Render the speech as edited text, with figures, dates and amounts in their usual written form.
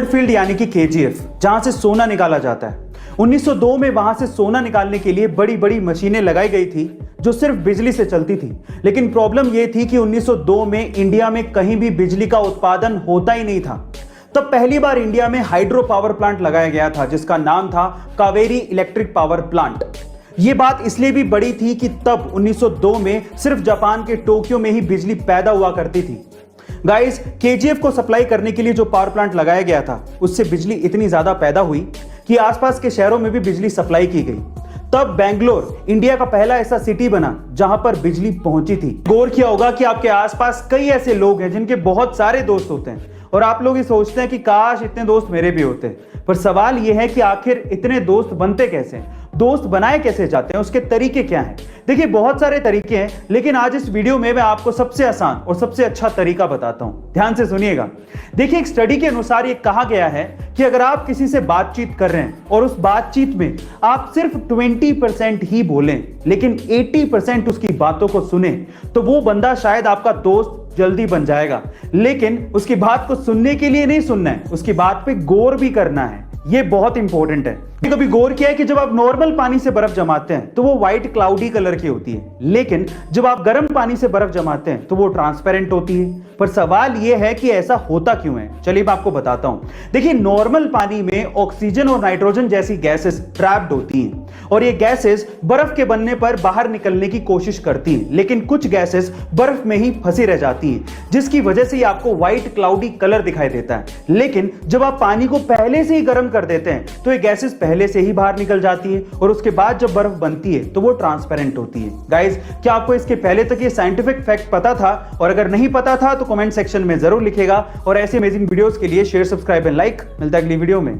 Field यानी कि KGF, जहां से सोना निकाला जाता है। 1902 में वहां से सोना निकालने के लिए बड़ी बड़ी मशीनें लगाई गई थी जो सिर्फ बिजली से चलती थी। लेकिन प्रॉब्लम यह थी कि 1902 में इंडिया में कहीं भी बिजली का उत्पादन होता ही नहीं था। तब पहली बार इंडिया में हाइड्रो पावर प्लांट लगाया गया था जिसका नाम था कावेरी इलेक्ट्रिक पावर प्लांट। यह बात इसलिए भी बड़ी थी कि तब 1902 में सिर्फ जापान के टोक्यो में ही बिजली पैदा हुआ करती थी। गाइस, केजीएफ को सप्लाई करने के लिए जो पावर प्लांट लगाया गया था उससे बिजली इतनी ज्यादा पैदा हुई कि आसपास के शहरों में भी बिजली सप्लाई की गई। तब बेंगलोर इंडिया का पहला ऐसा सिटी बना जहां पर बिजली पहुंची थी। गौर किया होगा कि आपके आसपास कई ऐसे लोग हैं जिनके बहुत सारे दोस्त होते हैं और आप लोग ये सोचते हैं कि काश इतने दोस्त मेरे भी होते। पर सवाल यह है कि आखिर इतने दोस्त बनते कैसे हैं, दोस्त बनाए कैसे जाते हैं, उसके तरीके क्या हैं। देखिए, बहुत सारे तरीके हैं, लेकिन आज इस वीडियो में मैं आपको सबसे आसान और सबसे अच्छा तरीका बताता हूं। ध्यान से सुनिएगा। देखिए, एक स्टडी के अनुसार यह कहा गया है कि अगर आप किसी से बातचीत कर रहे हैं और उस बातचीत में आप सिर्फ 20% ही बोलें लेकिन 80% उसकी बातों को सुने तो वो बंदा शायद आपका दोस्त जल्दी बन जाएगा। लेकिन उसकी बात को सुनने के लिए नहीं सुनना है, उसकी बात पे गौर भी करना है। ये बहुत इंपॉर्टेंट है। कभी गौर किया है कि जब आप नॉर्मल पानी से बर्फ जमाते हैं तो वो व्हाइट क्लाउडी कलर की होती है, लेकिन जब आप गर्म पानी से बर्फ जमाते हैं तो वो ट्रांसपेरेंट होती है। पर सवाल यह है कि ऐसा होता क्यों है। चलिए मैं आपको बताता हूं। देखिए, नॉर्मल पानी में ऑक्सीजन और नाइट्रोजन जैसी गैसेस ट्रैप्ड होती हैं और ये गैसेस बर्फ के बनने पर बाहर निकलने की कोशिश करती हैं, लेकिन कुछ गैसेस बर्फ में ही फंसी रह जाती हैं, जिसकी वजह से आपको व्हाइट क्लाउडी कलर दिखाई देता है। लेकिन जब आप पानी को पहले से ही गर्म कर देते हैं तो ये गैसेस पहले से ही बाहर निकल जाती है और उसके बाद जब बर्फ बनती है तो वो ट्रांसपेरेंट होती है। गाइस, क्या आपको इसके पहले तक ये साइंटिफिक फैक्ट पता था? और अगर नहीं पता था तो कमेंट सेक्शन में जरूर लिखेगा। और ऐसे अमेजिंग वीडियोस के लिए शेयर, सब्सक्राइब एंड लाइक। मिलता है अगली वीडियो में।